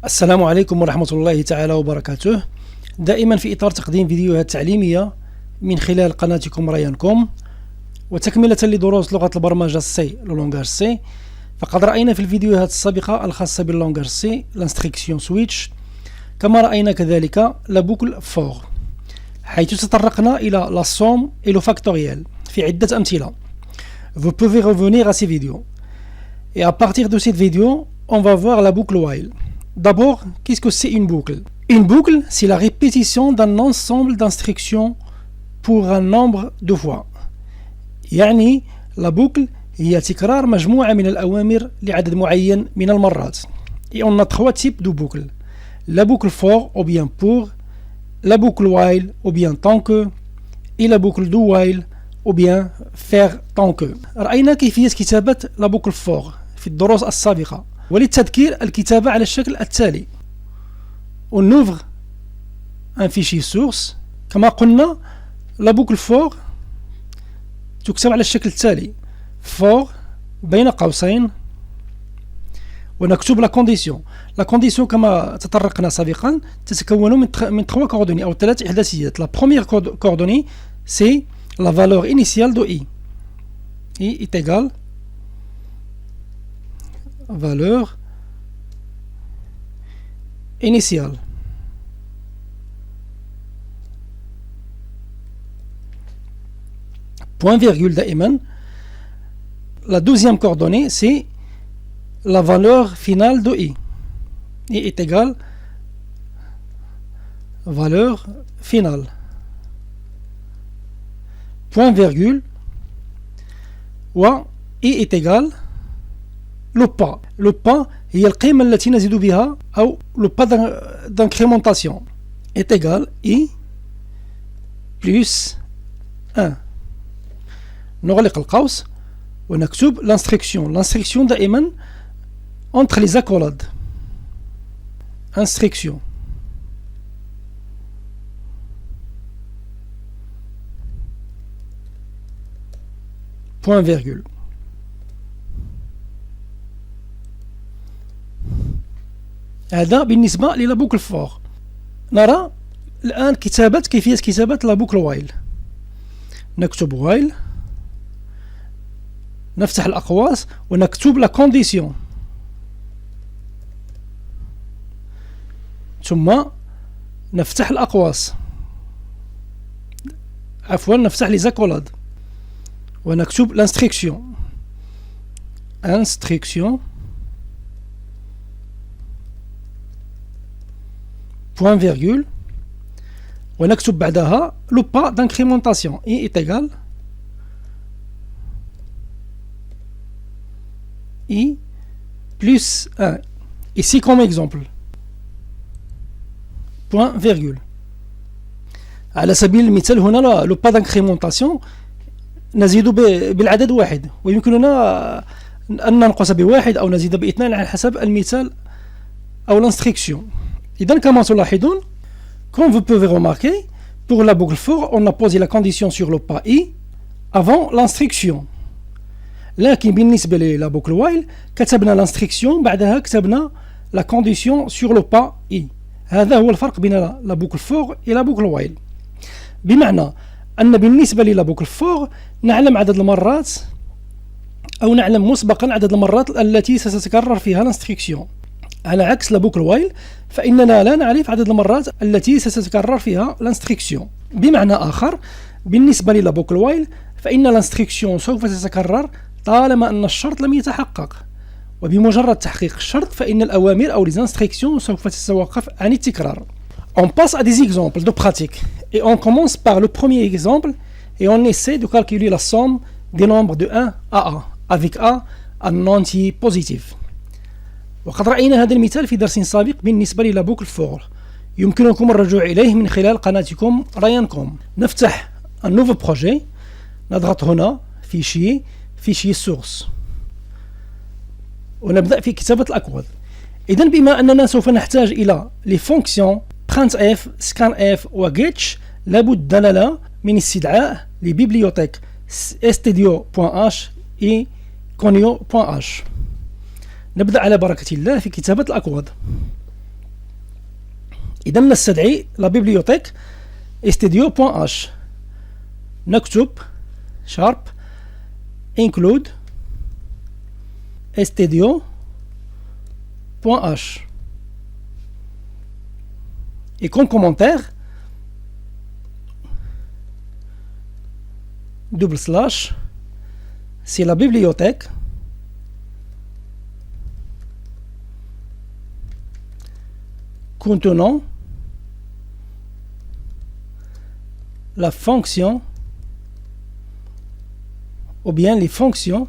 السلام عليكم ورحمة الله تعالى وبركاته. دائما في إطار تقديم فيديوهات تعليمية من خلال قناتكم ريان.com وتكملة لدروس لغة البرمجة السي لونغاج سي. فقد رأينا في الفيديوهات السابقة الخاصة باللونغاج سي l'instruction switch، كما رأينا كذلك la boucle for، حيث تطرقنا إلى la somme et le factoriel في عدة أمثلة. Vous pouvez revenir à ces vidéos. Et à partir de cette vidéo, on va voir la boucle while. D'abord, qu'est-ce que c'est une boucle? Une boucle, c'est la répétition d'un ensemble d'instructions pour un nombre de fois. يعني la boucle هي تكرار مجموعة من الأوامر لعدد معين من المرات. Et on a trois types de boucles. La boucle for ou bien pour, la boucle while ou bien tant que, et la boucle do while ou bien faire tant que. رأينا كيفية كتابة la boucle for في الدروس السابقة، وللتذكير الكتابة على الشكل التالي. On ouvre un fichier source. كما قلنا la boucle for تكتب على الشكل التالي: for بين قوسين، ونكتب لا كونديسيون. لا كونديسيون كما تطرقنا سابقا تتكون من 3 coordonnées أو 3 إحداثيات. La première coordonnée c'est la valeur initiale de i. i est égal valeur initiale. Point virgule دائما. La deuxième coordonnée c'est la valeur finale de i. i est égal valeur finale. Point virgule و i est égal le pas. Le pas هي القيمة التي نزيد بها أو le pas d'incrémentation est égal i plus 1. نغلق القوس ونكتب l'instruction. L'instruction دائما entre les accolades. Instruction. Point virgule. هذا بالنسبة للا بوكل فور. نرى الآن كيفية كتابة لا بوكل وايل. نكتب وايل، نفتح الأقواس ونكتب لا كونديسيون، ثم نفتح الأقواس، عفوا نفتح لي زاكولاد ونكتب l'instruction. instruction point virgule ونكتب بعدها le pas d'incrémentation i est égal i plus 1. Ici comme exemple point virgule. على سبيل المثال هنا le pas d'incrémentation نزيد بالعدد 1، ويمكننا أن ننقص ب1 أو نزيد ب2 على حسب المثال أو l'instruction. إذن كما تلاحظون comme vous pouvez remarquer pour la boucle for on a posé la condition sur le pas i avant l'instruction، لكن بالنسبة للا boucle while كتبنا l'instruction بعدها كتبنا la condition sur le pas i. هذا هو الفرق بين لا boucle for et la boucle while. بمعنى أن بالنسبة للا boucle for نعلم عدد المرات أو نعلم مسبقا عدد المرات التي ستتكرر فيها l'instruction، على عكس لا boucle while فإننا لا نعرف عدد المرات التي ستتكرر فيها l'instruction. بمعنى آخر بالنسبة للا boucle while فإن l'instruction سوف تتكرر طالما أن الشرط لم يتحقق، وبمجرد تحقيق الشرط فإن الأوامر أو les instructions سوف تتوقف عن التكرار. On passe à des exemples de pratique et on commence par le premier exemple et on essaie de calculer la somme des nombres de 1 à a avec a un entier positif. وقد رأينا هذا المثال في درس سابق بالنسبة للا بوكل فور، يمكنكم الرجوع إليه من خلال قناتكم ريان.com. نفتح un nouveau projet، نضغط هنا fichier source ونبدأ في كتابة الأكواد. إذن بما أننا سوف نحتاج إلى les fonctions printf, scanf و getch، لابد لنا من استدعاء لبيبليوتيك stdio.h et conio.h. نبدأ على بركة الله في كتابة الأكواد. إذا نستدعي لا بيبليوتيك studio.h، نكتب sharp include studio.h et comme commentaire // c'est la bibliothèque contenant la fonction ou bien les fonctions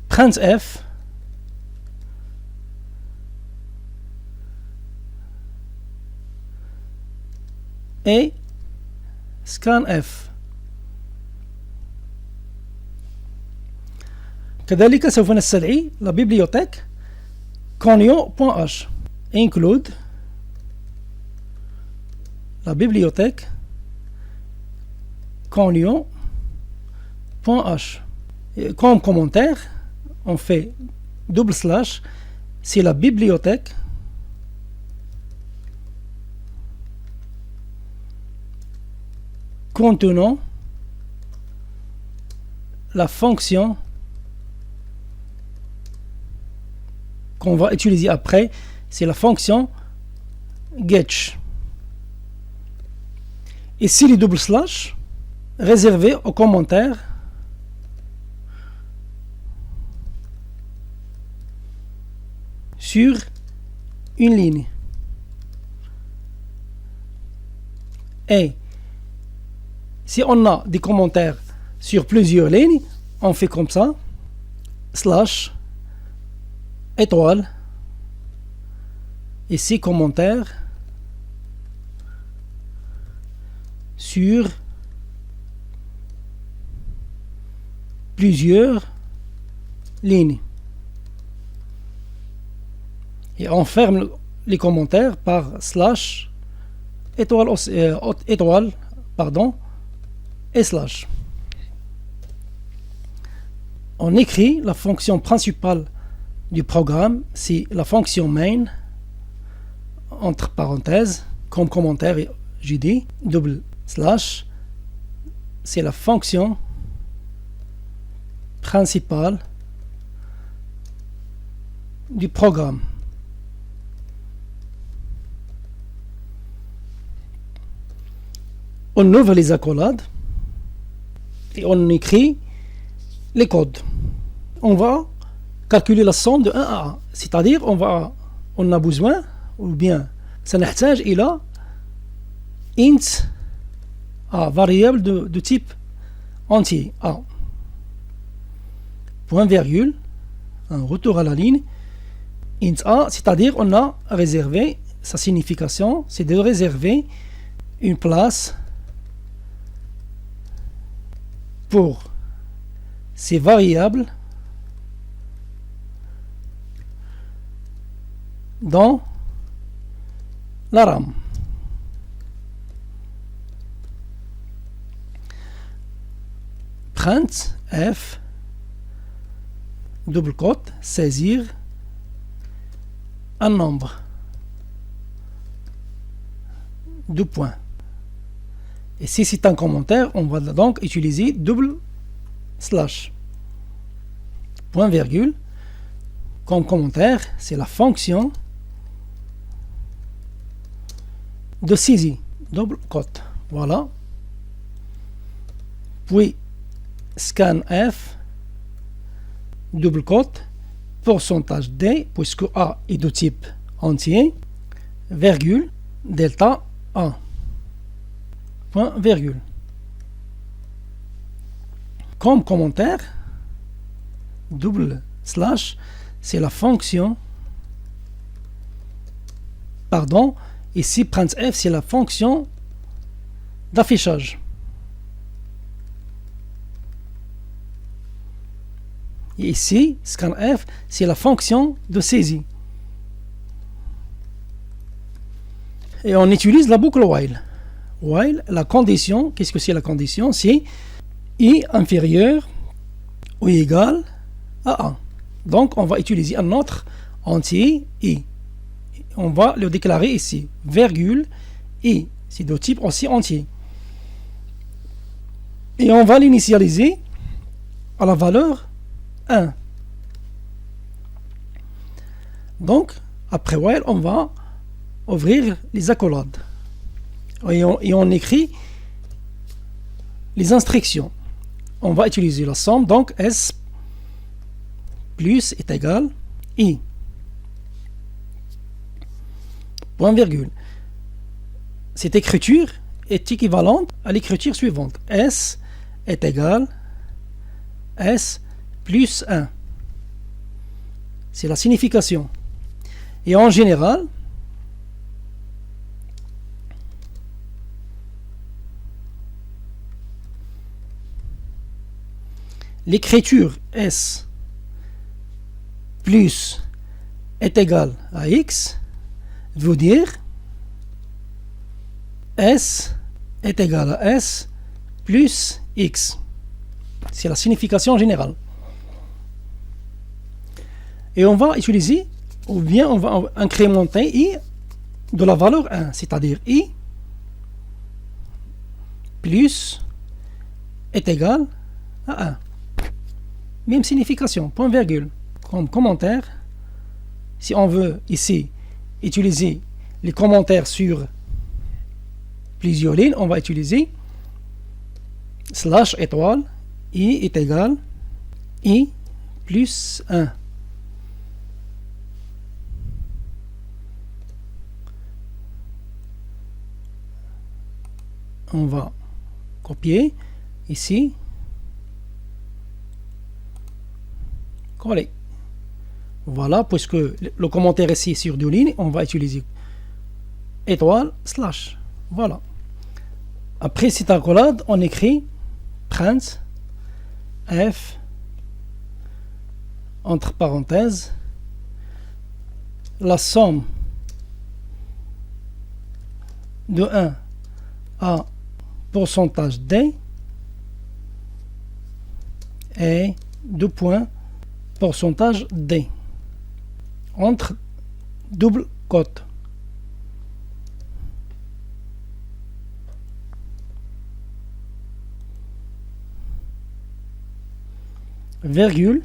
printf et scanf. كذلك سوف نستدعي la bibliothèque conio.h include la bibliothèque conio.h. Comme commentaire, on fait // c'est la bibliothèque contenant la fonction qu'on va utiliser après, c'est la fonction getch. Ici les // réservés aux commentaires sur une ligne. Et si on a des commentaires sur plusieurs lignes, on fait comme ça, / étoile, ici commentaire sur plusieurs lignes. Et on ferme les commentaires par / étoile, et /. On écrit la fonction principale du programme, c'est la fonction main, entre parenthèses, comme commentaire, j'ai dit, // c'est la fonction principale du programme. On ouvre les accolades et on écrit les codes. On va calculer la somme de 1 à 1, c'est-à-dire on a besoin, ou bien سنحتاج إلى int A, variable de type entier A, point virgule, un retour à la ligne, int A, c'est-à-dire on a réservé, sa signification c'est de réserver une place pour ces variables dans la RAM. Print f saisir un nombre, deux points. Et si c'est un commentaire, on va donc utiliser // point virgule. Comme commentaire, c'est la fonction de saisie, voilà. Puis scanf pourcentage d, puisque A est de type entier, virgule, delta A, point virgule. Comme commentaire, // c'est la fonction, ici printf c'est la fonction d'affichage. Et ici, scanf, c'est la fonction de saisie. Et on utilise la boucle while. While, la condition, qu'est-ce que c'est la condition? C'est i inférieur ou égal à 1. Donc, on va utiliser un autre entier i. On va le déclarer ici, virgule i. C'est de type aussi entier. Et on va l'initialiser à la valeur 1. Donc, après while, on va ouvrir les accolades. Et on écrit les instructions. On va utiliser la somme, donc S plus est égal I. Point virgule. Cette écriture est équivalente à l'écriture suivante. S est égal S plus 1. C'est la signification. Et en général, l'écriture S plus est égal à X veut dire S est égal à S plus X. C'est la signification générale. Et on va utiliser, ou bien on va incrémenter I de la valeur 1, c'est-à-dire I plus est égal à 1. Même signification, point virgule. Comme commentaire, si on veut ici utiliser les commentaires sur plusieurs lignes, on va utiliser slash étoile, I est égal I plus 1. On va copier ici, coller. Voilà, puisque le commentaire ici sur deux lignes, on va utiliser étoile slash. Voilà. Après cette accolade, on écrit print f entre parenthèses la somme de 1 à pourcentage d et 2 points pourcentage d entre double cote. Virgule,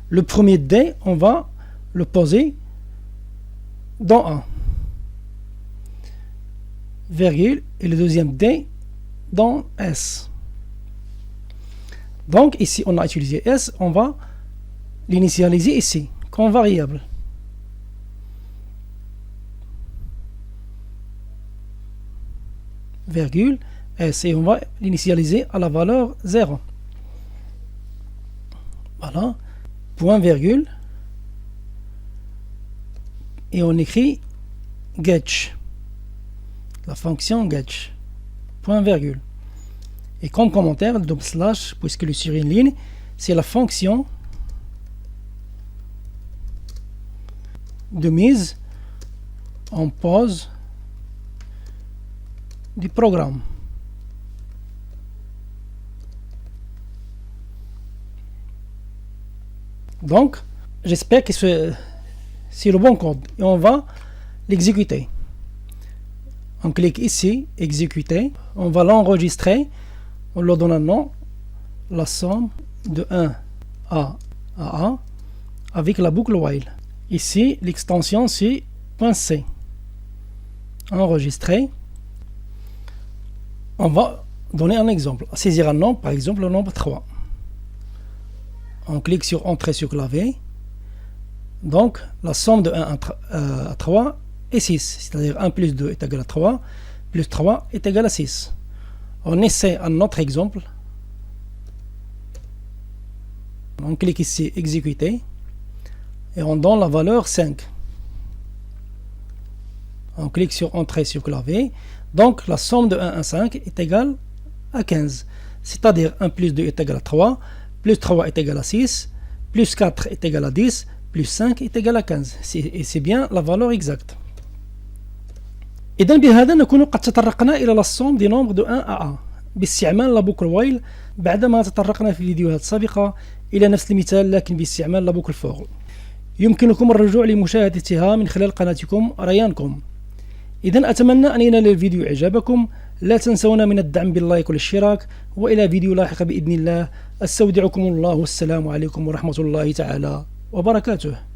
le premier D, on va le poser dans 1. Virgule, et le deuxième D dans S. Donc ici, on a utilisé S, on va l'initialiser ici, comme variable. Virgule, S, et on va l'initialiser à la valeur 0. Voilà, point virgule, et on écrit getch, la fonction getch, point virgule. Et comme commentaire, le double slash, puisque le sur une ligne, c'est la fonction de mise en pause du programme. Donc, j'espère que c'est le bon code. Et on va l'exécuter. On clique ici, exécuter. On va l'enregistrer. On leur donne un nom. La somme de 1 à A avec la boucle while. Ici, l'extension c'est .c. Enregistrer. On va donner un exemple. Saisir un nombre, par exemple le nombre 3. On clique sur Entrée sur clavier. Donc, la somme de 1 à 3 est 6. C'est-à-dire 1 plus 2 est égal à 3, plus 3 est égal à 6. On essaie un autre exemple. On clique ici, exécuter. Et on donne la valeur 5. On clique sur Entrée sur clavier. Donc, la somme de 1 à 5 est égale à 15. C'est-à-dire 1 plus 2 est égal à 3. Plus 3 est égal à 6, plus 4 est égal à 10, plus 5 est égal à 15. Et c'est bien la valeur exacte. إذن بهذا نكون قد تطرقنا إلى الصوم دي نومبر دو 1 à 1. باستعمال لابوكل وايل بعدما تطرقنا في فيديوهات سابقة إلى نفس المثال لكن باستعمال لابوكل فور. يمكنكم الرجوع لمشاهدتها من خلال قناتكم ريانكم. إذن أتمنى أن ينال الفيديو إعجابكم، لا تنسونا من الدعم باللايك والاشتراك، وإلى فيديو لاحق بإذن الله. أستودعكم الله والسلام عليكم ورحمة الله تعالى وبركاته.